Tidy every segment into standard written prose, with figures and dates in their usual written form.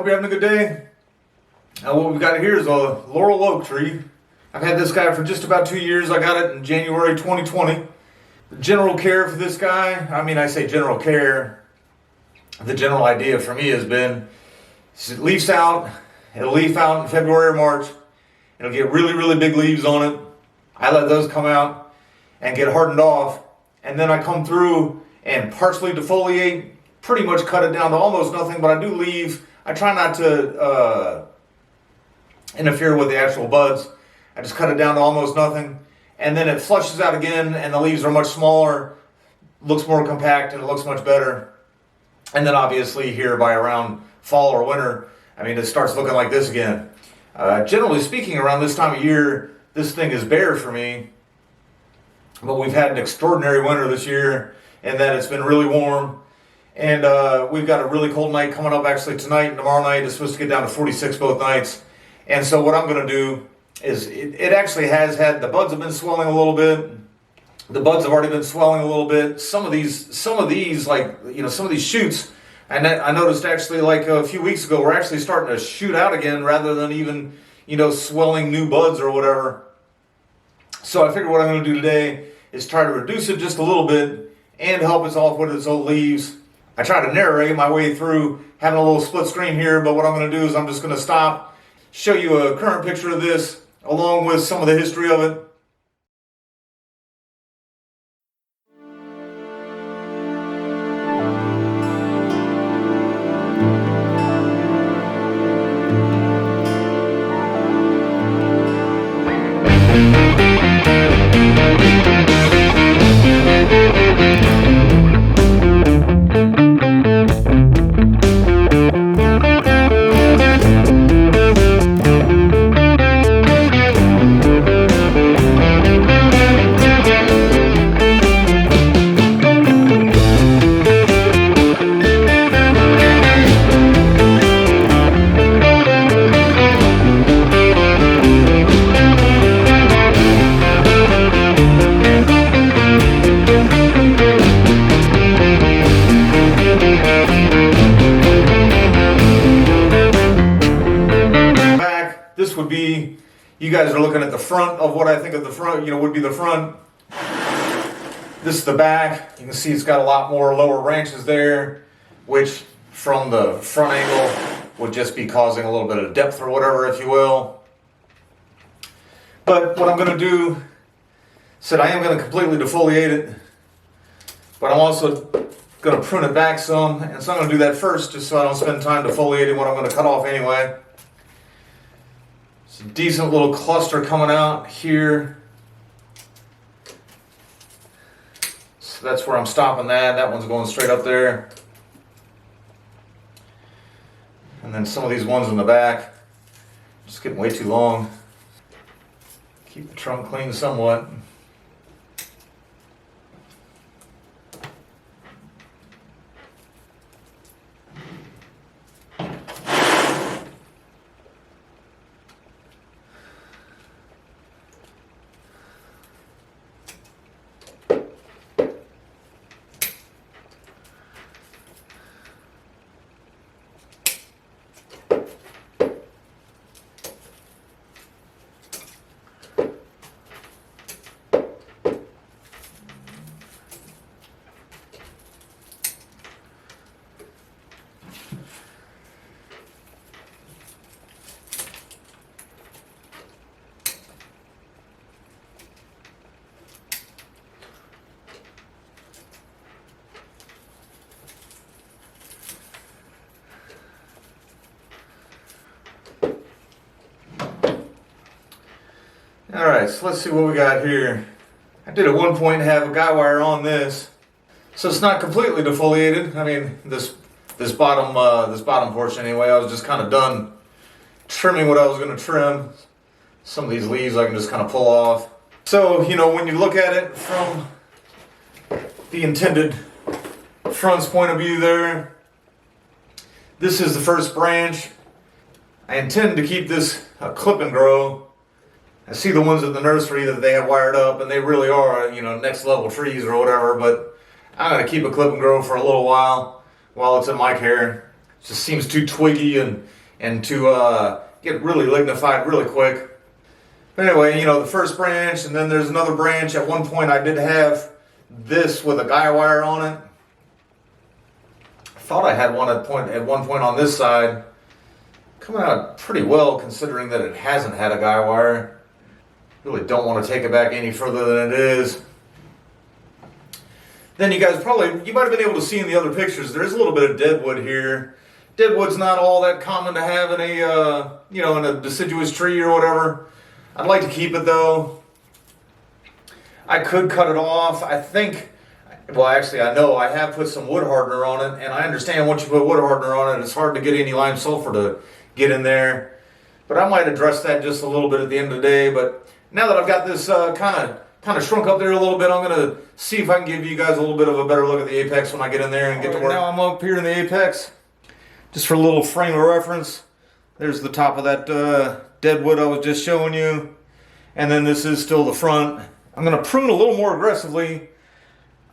you're having a good day. What we've got here is a Laurel oak tree. I've had this guy for just about 2 years. I got it in January 2020. The general care for this guy, I say general care, the general idea for me has been, it leaves out, it'll leaf out in February or March. It'll get really, really big leaves on it. I let those come out and get hardened off. And then I come through and partially defoliate, pretty much cut it down to almost nothing, but I do leave. I try not to interfere with the actual buds. I just cut it down to almost nothing. And then it flushes out again and the leaves are much smaller, looks more compact, and it looks much better. And then obviously here by around fall or winter, it starts looking like this again. Generally speaking, around this time of year, this thing is bare for me. But we've had an extraordinary winter this year in that it's been really warm. And we've got a really cold night coming up actually tonight and tomorrow night. It's supposed to get down to 46 both nights. And so what I'm going to do is, it actually has had, the buds have been swelling a little bit. The buds have already been swelling a little bit. Some of these shoots, and I noticed actually like a few weeks ago, we're actually starting to shoot out again rather than even, swelling new buds or whatever. So I figured what I'm going to do today is try to reduce it just a little bit and help us off with its old leaves. I try to narrate my way through having a little split screen here, but what I'm going to do is I'm just going to stop, show you a current picture of this along with some of the history of it. This would be, you guys are looking at the front of what I think of the front, would be the front. This is the back. You can see it's got a lot more lower branches there, which from the front angle would just be causing a little bit of depth or whatever, if you will. But what I'm going to do, I am going to completely defoliate it, but I'm also going to prune it back some, and so I'm going to do that first just so I don't spend time defoliating what I'm going to cut off anyway. It's a decent little cluster coming out here. So that's where I'm stopping that. That one's going straight up there. And then some of these ones in the back, just getting way too long. Keep the trunk clean somewhat. Alright, so let's see what we got here. I did at one point have a guy wire on this, so it's not completely defoliated. This bottom portion anyway, I was just kind of done trimming what I was going to trim. Some of these leaves I can just kind of pull off. So, when you look at it from the intended front's point of view there, this is the first branch. I intend to keep this clip and grow. I see the ones at the nursery that they have wired up, and they really are, next level trees or whatever, but I'm going to keep a clip and grow for a little while it's in my care. It just seems too twiggy and and to get really lignified really quick. But anyway, you know, the first branch, and then there's another branch. At one point I did have this with a guy wire on it. I thought I had one at one point on this side. Coming out pretty well considering that it hasn't had a guy wire. Really don't want to take it back any further than it is. Then you guys you might have been able to see in the other pictures, there is a little bit of deadwood here. Deadwood's not all that common to have in a, you know, in a deciduous tree or whatever. I'd like to keep it though. I could cut it off. I think, well actually I know I have put some wood hardener on it, and I understand once you put wood hardener on it, it's hard to get any lime sulfur to get in there. But I might address that just a little bit at the end of the day. But now that I've got this kind of shrunk up there a little bit, I'm going to see if I can give you guys a little bit of a better look at the apex when I get in there and get to work. Now I'm up here in the apex. Just for a little frame of reference, there's the top of that deadwood I was just showing you. And then this is still the front. I'm going to prune a little more aggressively.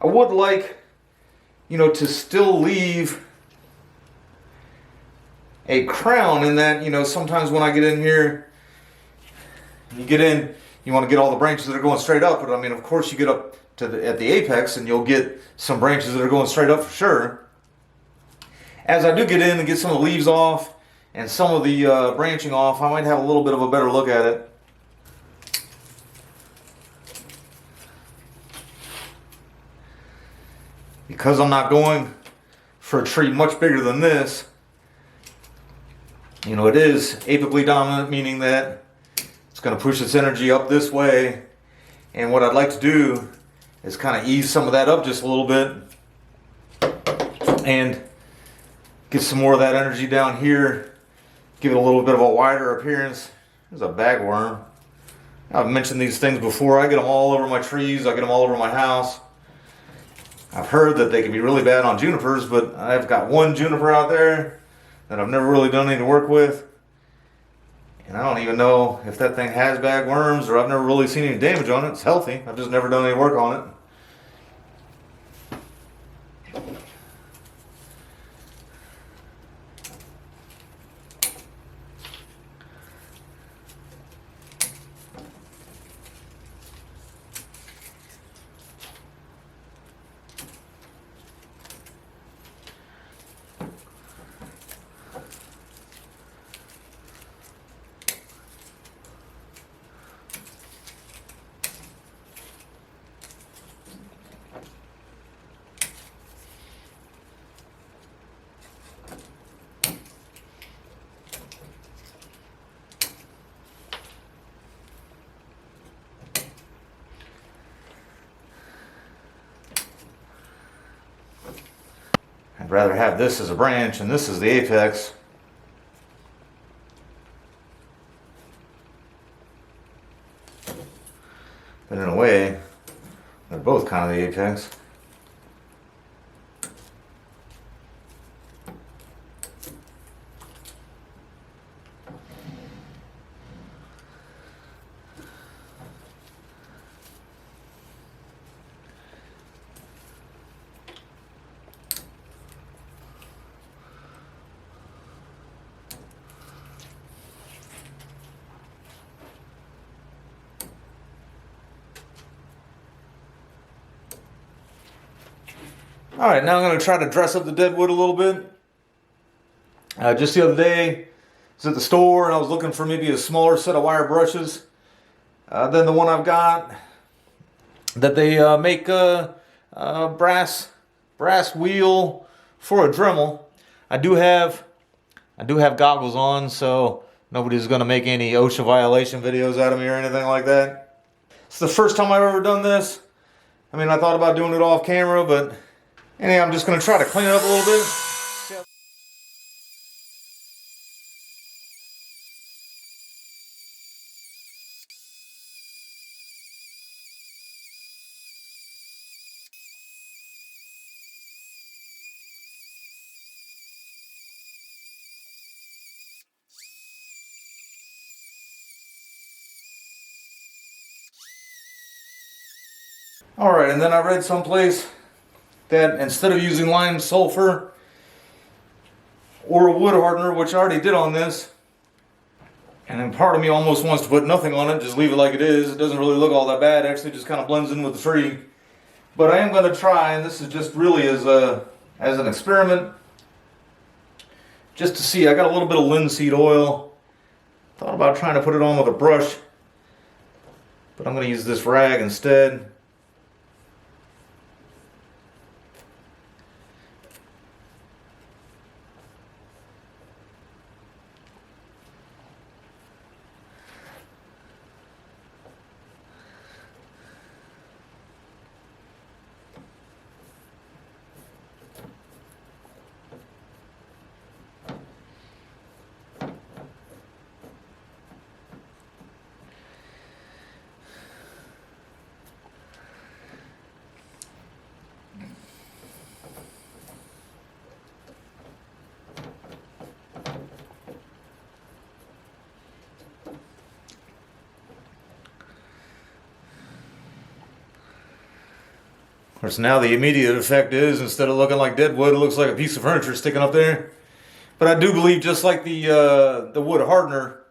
I would like, you know, to still leave a crown in that, you know, sometimes when I get in here, you get in, you want to get all the branches that are going straight up. But I mean, of course, you get up to at the apex and you'll get some branches that are going straight up for sure. As I do get in and get some of the leaves off and some of the branching off, I might have a little bit of a better look at it. Because I'm not going for a tree much bigger than this, you know, it is apically dominant, meaning that it's going to push its energy up this way. And what I'd like to do is kind of ease some of that up just a little bit and get some more of that energy down here, give it a little bit of a wider appearance. There's a bagworm. I've mentioned these things before. I get them all over my trees. I get them all over my house. I've heard that they can be really bad on junipers, but I've got one juniper out there that I've never really done any work with. And I don't even know if that thing has bagworms, or I've never really seen any damage on it. It's healthy. I've just never done any work on it. I'd rather have this as a branch and this as the apex. But in a way, they're both kind of the apex. Alright, now I'm going to try to dress up the deadwood a little bit. Just the other day, I was at the store and I was looking for maybe a smaller set of wire brushes than the one I've got. That they make a brass wheel for a Dremel. I do have goggles on, so nobody's going to make any OSHA violation videos out of me or anything like that. It's the first time I've ever done this. I mean, I thought about doing it off camera, but anyway, I'm just going to try to clean it up a little bit. Alright, and then I read someplace that instead of using lime sulfur or a wood hardener, which I already did on this. And then part of me almost wants to put nothing on it, just leave it like it is. It doesn't really look all that bad. It actually just kind of blends in with the tree. But I am going to try, and this is just really as an experiment, just to see. I got a little bit of linseed oil. Thought about trying to put it on with a brush, but I'm going to use this rag instead. Of course, now the immediate effect is, instead of looking like dead wood, it looks like a piece of furniture sticking up there. But I do believe, just like the wood hardener,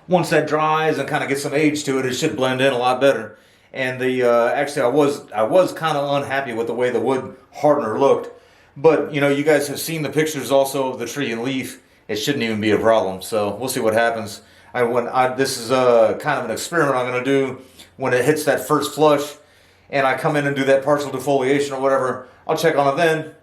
once that dries and kind of gets some age to it, it should blend in a lot better. And actually, I was kind of unhappy with the way the wood hardener looked. But you guys have seen the pictures also of the tree and leaf. It shouldn't even be a problem. So we'll see what happens. This is kind of an experiment I'm going to do when it hits that first flush, and I come in and do that partial defoliation or whatever. I'll check on it then.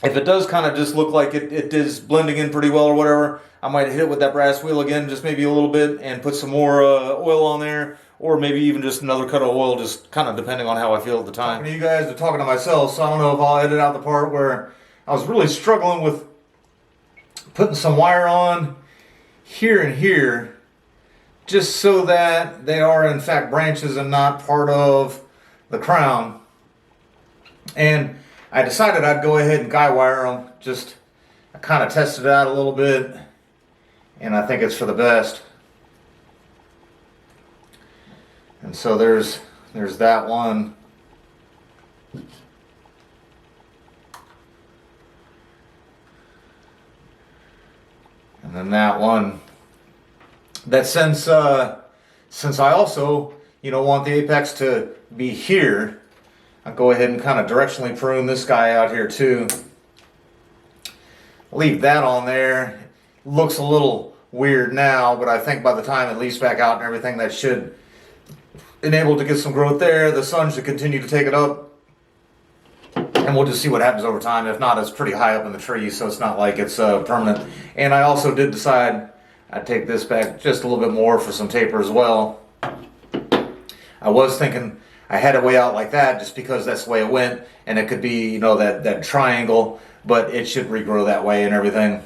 If it does kind of just look like it is blending in pretty well or whatever, I might hit it with that brass wheel again, just maybe a little bit, and put some more oil on there, or maybe even just another cut of oil, just kind of depending on how I feel at the time. Talking to you guys are talking to myself, so I don't know if I'll edit out the part where I was really struggling with putting some wire on here and here, just so that they are in fact branches and not part of the crown. And I decided I'd go ahead and guy wire them. I kind of tested it out a little bit, and I think it's for the best. And so there's that one. And then that one. That since I also want the apex to be here, I'll go ahead and kind of directionally prune this guy out here too. Leave that on there. Looks a little weird now, but I think by the time it leaves back out and everything, that should enable to get some growth there. The sun should continue to take it up, and we'll just see what happens over time. If not, it's pretty high up in the tree, so it's not like it's permanent. And I also did decide I'd take this back just a little bit more for some taper as well. I was thinking I had it way out like that just because that's the way it went, and it could be, that triangle, but it should regrow that way and everything.